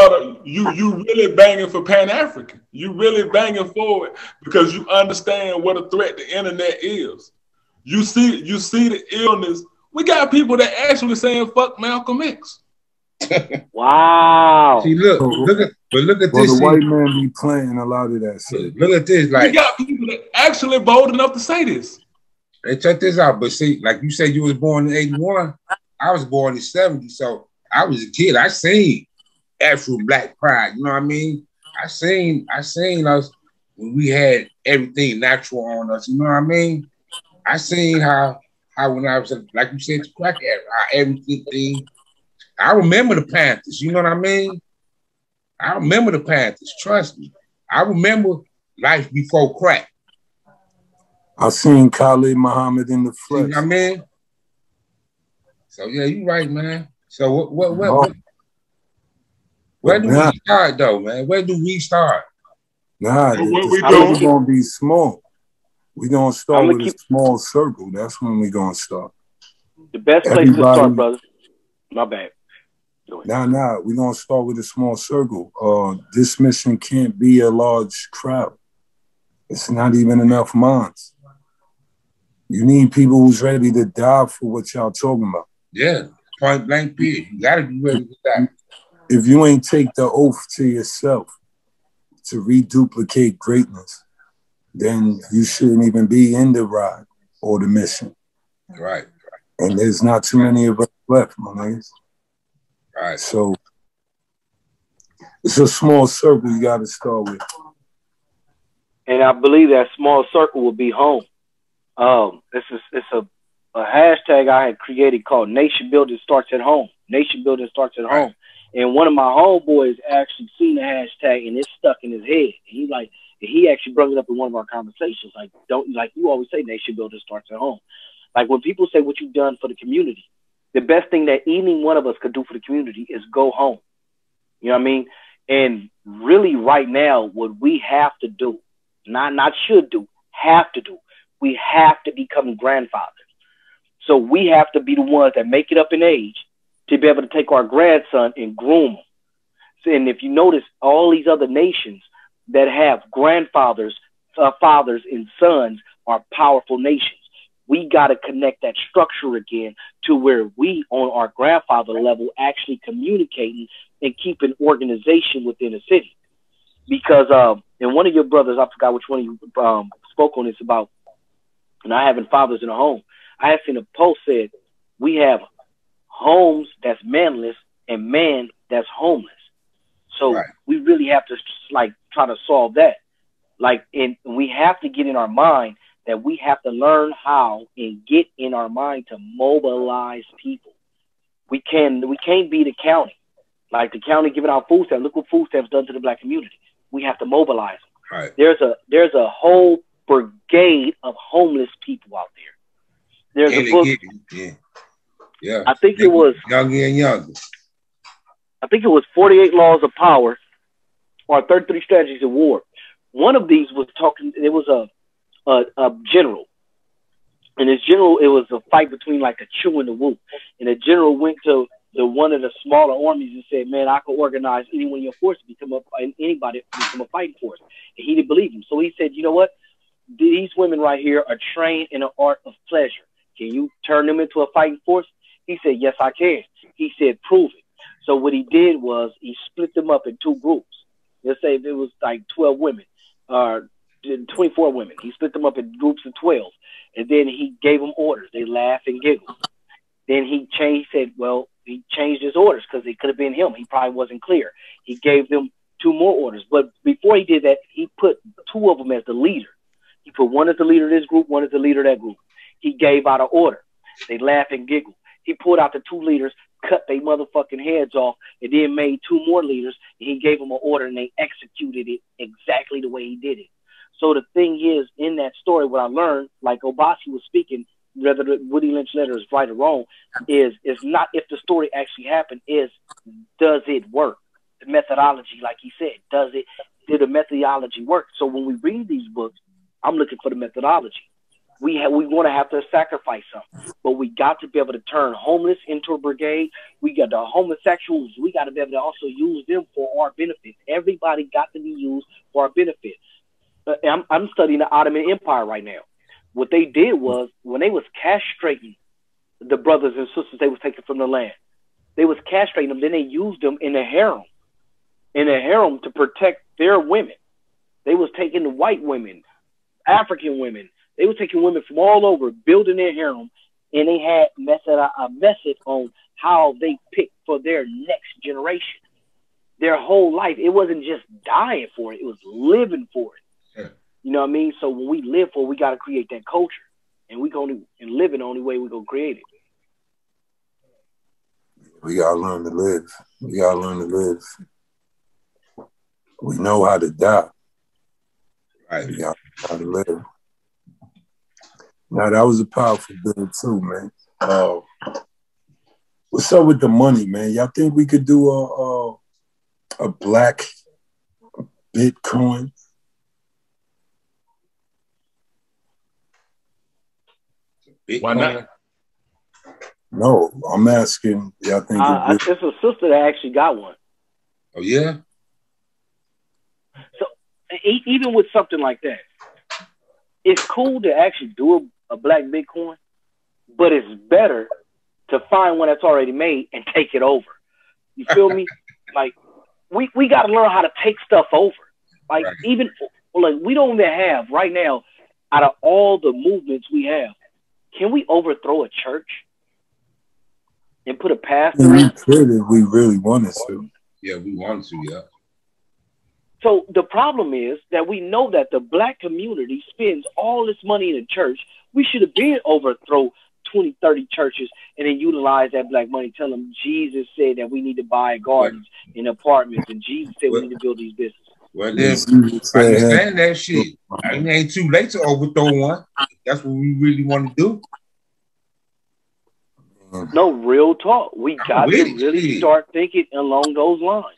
really banging for Pan-African. You really banging for it because you understand what a threat the internet is. You see the illness. We got people that actually saying fuck Malcolm X. Wow. See, look at this. The white man be playing a lot of that shit. Look at this. Like, we got people that actually bold enough to say this. Hey, check this out. But see, like you said, you was born in 81. I was born in 70, so I was a kid. I seen actual black pride. You know what I mean? I seen us when we had everything natural on us. You know what I mean? I seen how when I was like you said, the crack era, how everything. I remember the Panthers. You know what I mean? I remember the Panthers. Trust me. I remember life before crack. I seen Khalid Muhammad in the flesh. See what I mean? So yeah, you right, man. So where do we start though, man? Where do we start? Nah, the story gonna be small. We gonna start with a small circle. That's when we gonna start. The best place to start, brother. My bad. Nah. We gonna start with a small circle. This mission can't be a large crowd. It's not even enough minds. You need people who's ready to die for what y'all talking about. Yeah, point blank period. You gotta be ready to die. If you ain't take the oath to yourself to reduplicate greatness, then you shouldn't even be in the ride or the mission. Right. And there's not too many of us left, my niggas. Right. So it's a small circle you got to start with. And I believe that small circle will be home. It's a hashtag I had created called Nation Building Starts at Home. Nation Building Starts at Home. And one of my homeboys actually seen the hashtag and it's stuck in his head. And he actually brought it up in one of our conversations. Like, you always say, Nation Building Starts at home. Like when people say what you've done for the community, the best thing that any one of us could do for the community is go home. You know what I mean? And really right now, what we have to do, not should do, have to do, we have to become grandfathers. So we have to be the ones that make it up in age to be able to take our grandson and groom them. So, and if you notice, all these other nations that have grandfathers, fathers and sons are powerful nations. We got to connect that structure again to where we, on our grandfather level, actually communicating and keeping organization within a city. Because, and one of your brothers, I forgot which one of you spoke on this about not having fathers in a home. I have seen a post said, we have homes that's manless and man that's homeless. So we really have to try to solve that. And we have to get in our mind that we have to learn how and get in our mind to mobilize people. We can't be the county. Like the county giving out food stamps. Look what food stamps done to the black community. We have to mobilize them. Right. There's a whole brigade of homeless people out there. There's a book. Yeah. I think it was younger and younger. I think it was 48 Laws of Power or 33 Strategies of War. One of these was talking. It was a general, and this general, it was a fight between like the Chu and the Wu, and the general went to one of the smaller armies and said, "Man, I could organize anyone in your force to become anybody to become a fighting force." And he didn't believe him, so he said, "You know what? These women right here are trained in the art of pleasure. Can you turn them into a fighting force?" He said, "Yes, I can." He said, "Prove it." So what he did was he split them up in two groups. Let's say if it was like 12 women or 24 women. He split them up in groups of 12. And then he gave them orders. They laughed and giggled. Then he changed his orders because it could have been him. He probably wasn't clear. He gave them 2 more orders. But before he did that, he put 2 of them as the leader. He put one as the leader of this group, one as the leader of that group. He gave out an order. They laughed and giggled. He pulled out the 2 leaders, cut their motherfucking heads off, and then made 2 more leaders. And he gave them an order, and they executed it exactly the way he did it. So the thing is, in that story, what I learned, like Obasi was speaking, whether the Woody Lynch letter is right or wrong, is not if the story actually happened, is does it work? The methodology, like he said, did the methodology work? So when we read these books, I'm looking for the methodology. We want to have to sacrifice something, but we got to be able to turn homeless into a brigade. We got the homosexuals. We got to be able to also use them for our benefit. Everybody got to be used for our benefit. I'm studying the Ottoman Empire right now. What they did was when they was castrating the brothers and sisters they was taking from the land, they was castrating them. Then they used them in the harem to protect their women. They was taking the white women, African women. They were taking women from all over, building their harem, and they had a method on how they picked for their next generation. Their whole life, it wasn't just dying for it; it was living for it. You know what I mean? So when we live for it, we got to create that culture. And we going to live it the only way we going to create it. We got to learn to live. We got to learn to live. We know how to die. Right. We got how to live. Now, that was a powerful bill too, man. What's up with the money, man? Y'all think we could do a black Bitcoin? Why not? No, I'm asking. Y'all think it's a sister that actually got one. Oh yeah. So even with something like that, it's cool to actually do a black Bitcoin, but it's better to find one that's already made and take it over. You feel me? Like we got to learn how to take stuff over. Like right. Even like we don't even have right now, out of all the movements we have, can we overthrow a church and put a pastor? We could if we really wanted to. Yeah, we want to. Yeah. So the problem is that we know that the black community spends all this money in the church. We should have been overthrow 20, 30 churches and then utilize that black money. Tell them Jesus said that we need to buy gardens and apartments, and Jesus said we need to build these businesses. Well, then I understand that shit. It ain't too late to overthrow one. That's what we really want to do. No, real talk. We got to really start thinking along those lines.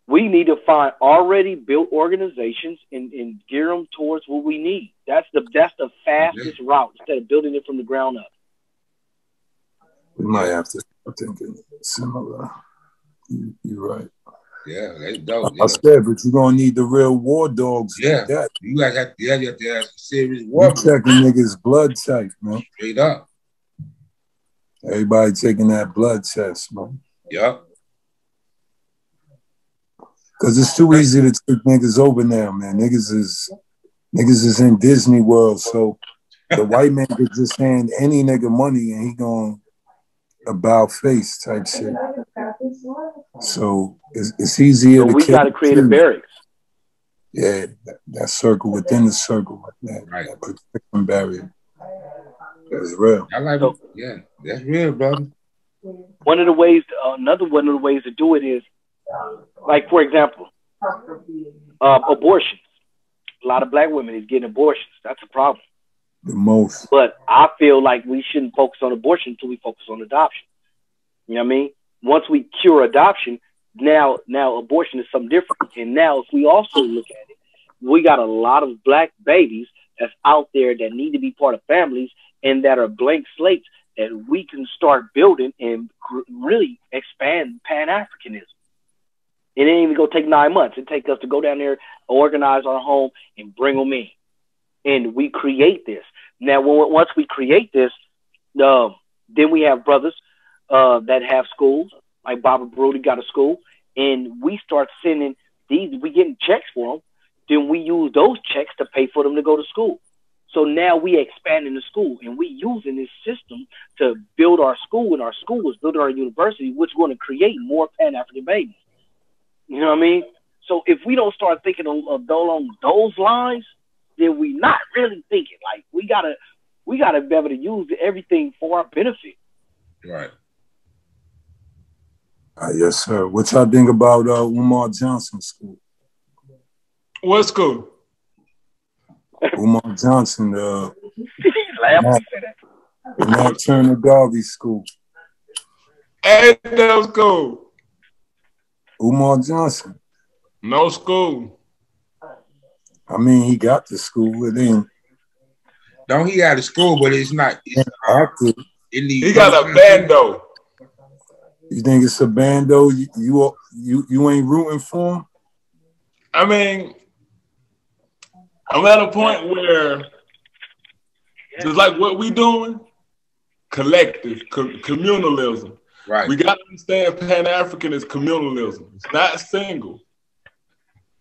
We need to find already built organizations and gear them towards what we need. That's the fastest route instead of building it from the ground up. We might have to start thinking similar. You're right. Yeah, that's dope. I said, but you're gonna need the real war dogs. Yeah, like that. You guys have to have serious war. You checking niggas' blood type, man. Straight up. Everybody taking that blood test, man. Yep. Cause it's too easy to take niggas over now, man. Niggas is in Disney World, so the white man could just hand any nigga money and he going about face type shit. So it's easier to. We got to create a barracks. Yeah, that circle within the circle, that protection barrier. That's real. I like it. Yeah, that's real, brother. One of the ways, another one of the ways to do it is, like, for example, abortions. A lot of black women is getting abortions. That's a problem. The most. But I feel like we shouldn't focus on abortion until we focus on adoption. You know what I mean? Once we cure adoption, now abortion is something different. And now if we also look at it, we got a lot of black babies that's out there that need to be part of families and that are blank slates that we can start building and really expand Pan-Africanism. It ain't even gonna take 9 months. It take us to go down there, organize our home, and bring them in. And we create this. Now, once we create this, then we have brothers that have schools, like Baba Brody got a school, and we start sending these. We getting checks for them. Then we use those checks to pay for them to go to school. So now we expanding the school, and we using this system to build our school, and our school is building our university, which is going to create more Pan-African babies. You know what I mean? So if we don't start thinking along those lines, then we not really thinking. Like we gotta be able to use everything for our benefit. Right. Yes, sir. What y'all think about Umar Johnson's school? What school? Umar Johnson, Nat Turner Garvey School. Ain't no school. Umar Johnson. No school. I mean, he got the school. It ain't. Don't he got a school, but it's not. It's active. He got a bando. You think it's a bando? You ain't rooting for him? I mean, I'm at a point where, just like what we doing, collective, communalism. Right. We got to understand Pan-African is communalism. It's not single.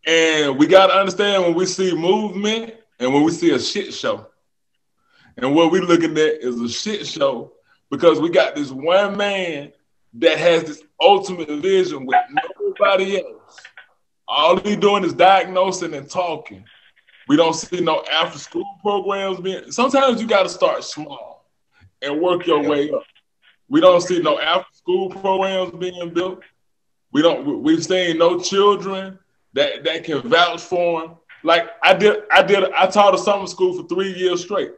And we got to understand when we see movement and when we see a shit show. And what we looking at is a shit show because we got this one man that has this ultimate vision with nobody else. All he doing is diagnosing and talking. We don't see no after school programs being. Sometimes you got to start small and work your way up. We don't see no after school programs being built. We've seen no children that can vouch for them. Like I taught a summer school for 3 years straight,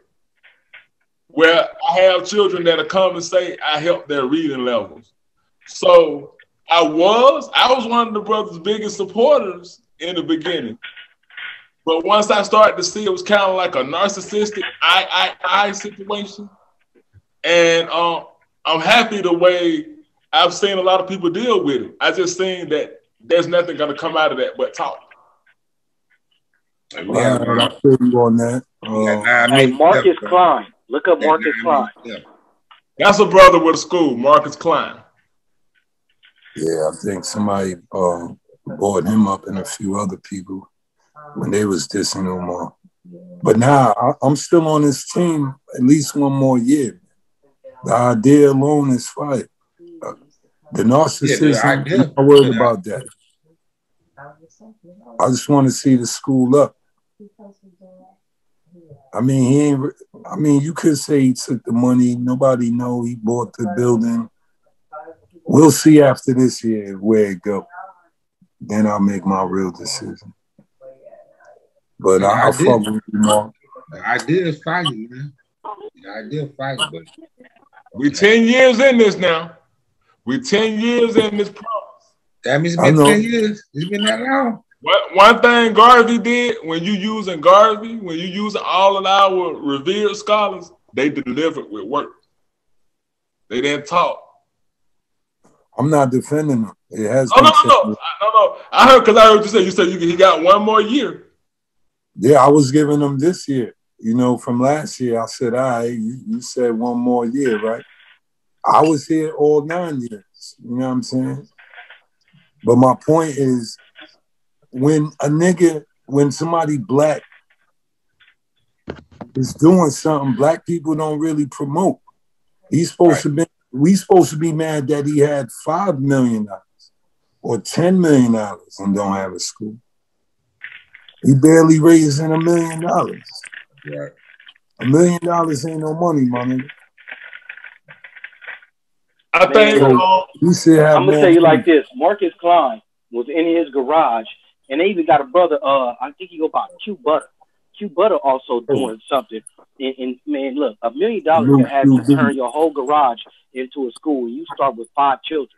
where I have children that come and say I helped their reading levels. So I was one of the brothers' biggest supporters in the beginning. But once I started to see it was kind of like a narcissistic I situation, and I'm happy the way I've seen a lot of people deal with it. I just seen that there's nothing going to come out of that but talk. I feel you on that. Hey, Marcus Klein. Look up Marcus Klein. That's a brother with a school, Marcus Klein. Yeah, I think somebody brought him up and a few other people when they was dissing him on. But now I'm still on this team at least one more year. The idea alone is fire. The narcissism, I'm not worried about that. I just want to see the school up. I mean, you could say he took the money. Nobody know he bought the building. We'll see after this year where it go. Then I'll make my real decision. But I'll fuck with you, Mark. The idea is fighting, man. The idea is fighting, but we 10 years in this now. We 10 years in this process. That means it's been 10 years. It's been that long. One thing Garvey did when you using Garvey, when you using all of our revered scholars, they delivered with work. They didn't talk. I'm not defending him. It has. No. I heard you said he got one more year. Yeah, I was giving him this year. You know, from last year, I said, all right, you said one more year, right? I was here all 9 years. You know what I'm saying? But my point is, when somebody black is doing something, black people don't really promote. We supposed to be mad that he had $5 million or $10 million and don't have a school. He barely raising $1 million. Right. $1 million ain't no money, my nigga. I think I'm gonna tell you like this: Marcus Klein was in his garage, and they even got a brother. I think he go by Q Butter. Q Butter also doing something. And man, look, $1 million can have you turn your whole garage into a school. And you start with 5 children,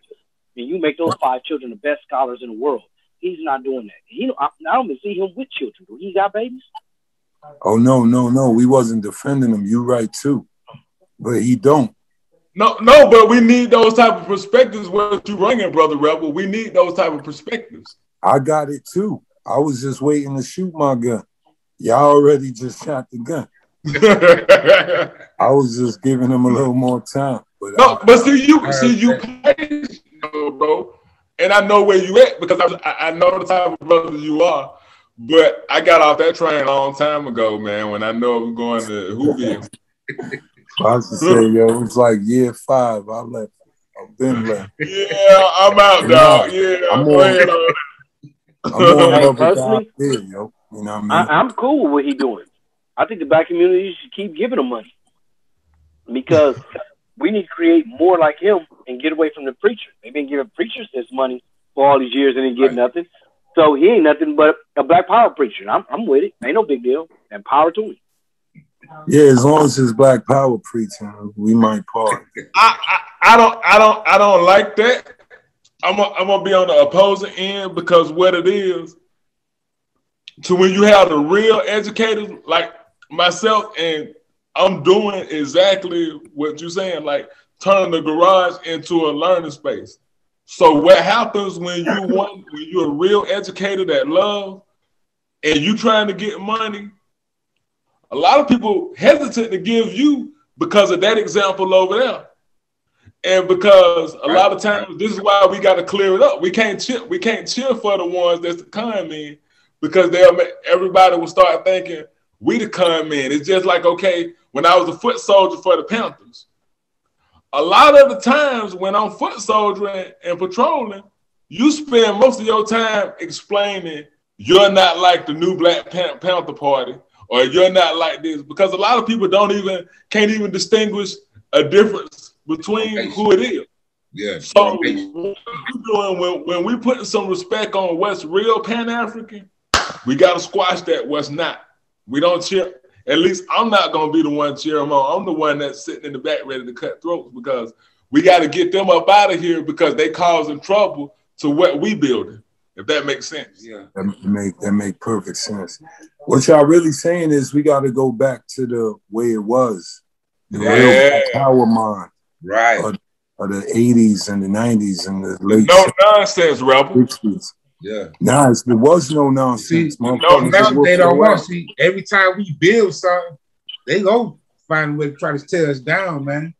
and you make those 5 children the best scholars in the world. He's not doing that. I don't even see him with children. Do he got babies? Oh no. We wasn't defending him. You right too, but he don't. No, but we need those type of perspectives. What you bringing, Brother Rebel? We need those type of perspectives. I got it too. I was just waiting to shoot my gun. Y'all already just shot the gun. I was just giving him a little more time. But see you play, bro, and I know where you at because I know the type of brother you are. But I got off that train a long time ago, man. When I know I was going to Whoville. I was to say, yo, it was like year 5. I left. I've been left. Yeah, I'm out, dog. Yeah, I'm on personally, yo. You know what I mean? I'm cool with what he's doing. I think the black community should keep giving him money because we need to create more like him and get away from the preacher. They've been giving preachers this money for all these years and they get nothing. So he ain't nothing but a black power preacher. I'm with it. Ain't no big deal. And power to him. Yeah, as long as it's black power preaching, we might part. I don't like that. I'm gonna be on the opposing end because what it is to when you have the real educators like myself, and I'm doing exactly what you're saying, like turning the garage into a learning space. So what happens when you're a real educator that love and you trying to get money? A lot of people hesitate to give you because of that example over there. And because a lot of times, this is why we got to clear it up. We can't cheer for the ones that's the con men because everybody will start thinking we the con men. It's just like, okay, when I was a foot soldier for the Panthers, a lot of the times when I'm foot soldiering and patrolling, you spend most of your time explaining you're not like the new Black Panther Party, or you're not like this, because a lot of people can't even distinguish a difference between who it is. Yeah. So what we're doing when we putting some respect on what's real Pan-African, we got to squash that what's not. We don't cheer. At least I'm not going to be the one cheer them on. I'm the one that's sitting in the back ready to cut throats, because we got to get them up out of here, because they causing trouble to what we building, if that makes sense. Yeah. That make perfect sense. What y'all really saying is we got to go back to the way it was. The real power mind. Right. Of the 80s and the 90s and the late no nonsense, Rebel. 60s. Yeah. Nah, there was no nonsense. See, no, now they don't want to see. Every time we build something, they go find a way to try to tear us down, man.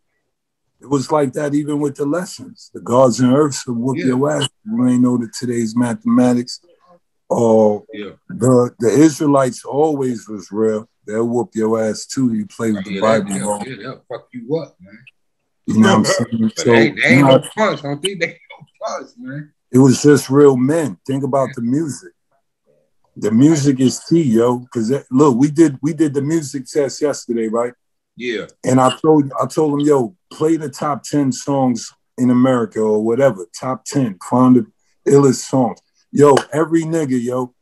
It was like that even with the lessons. The gods and earths will whoop your ass. You ain't know that today's mathematics. Or the Israelites always was real. They'll whoop your ass too. You play with the Bible. They'll fuck you up, man. You know what I'm saying? So, they ain't no punch. Don't think they ain't no punch, man. It was just real men. Think about the music. The music is key, yo. Because look, we did the music test yesterday, right? Yeah. And I told them, yo, play the top 10 songs in America or whatever. Top 10. Find the illest songs. Yo, every nigga, yo.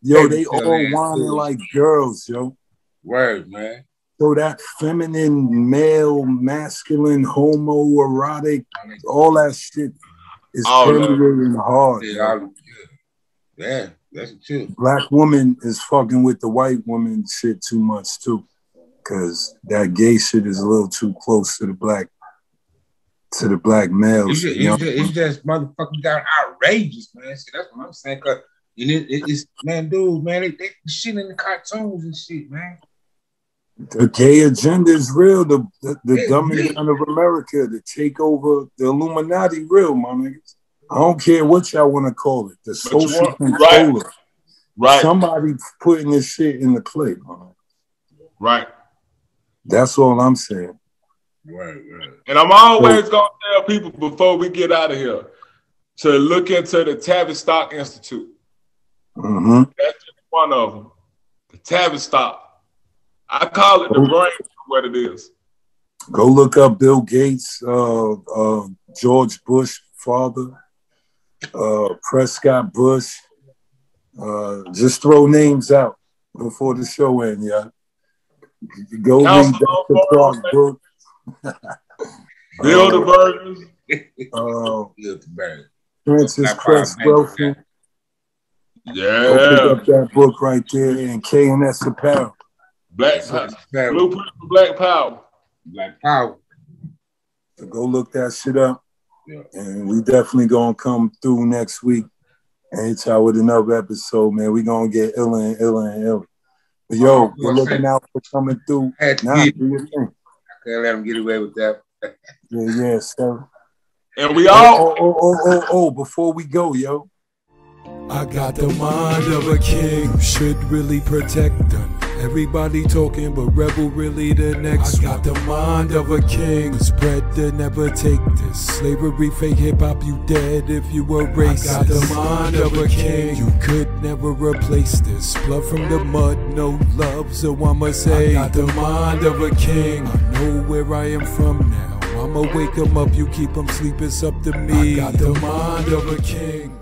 Yo, they all whining like girls, yo. Word, man. So that feminine, male, masculine, homoerotic, all that shit is permeating hard. Yeah, that's true. Black woman is fucking with the white woman shit too much too, because that gay shit is a little too close to the black males. It's just motherfucking got outrageous, man. See, that's what I'm saying. Cause it's man, dude, man, they shit in the cartoons and shit, man. The gay agenda is real. The dumbing down of America to take over the Illuminati, real, my niggas. I don't care what y'all want to call it. The social controller. Right. Somebody putting this shit in the play, man. Right. That's all I'm saying. Right. And I'm always going to tell people before we get out of here to look into the Tavistock Institute. Mm-hmm. That's just one of them. The Tavistock. I call it the brain of what it is. Go look up Bill Gates, George Bush father, Prescott Bush. Just throw names out before the show ends, yeah. Go read Dr. Clark's book. Bilderbergers. Francis Cress Wilson. Yeah. Go pick up that book right there, and K&SAPPAREL. Black Power. Blueprint for Black Power. Black Power. So go look that shit up. Yeah. And we definitely gonna come through next week and hit y'all with another episode, man. We gonna get iller and iller and iller. But yo, we're looking out for coming through. Nah, do your thing. I can't let them get away with that. Yeah, sir. And we all before we go, yo. I got the mind of a king, should really protect them. Everybody talking, but Rebel really the next one. I got the mind of a king, spread to never take this. Slavery, fake hip-hop, you dead if you were racist. I got the mind of a king, you could never replace this. Blood from the mud, no love, so I'ma say I got the mind of a king, I know where I am from now. I'ma wake 'em up, you keep 'em sleep, it's up to me. I got the mind of a king.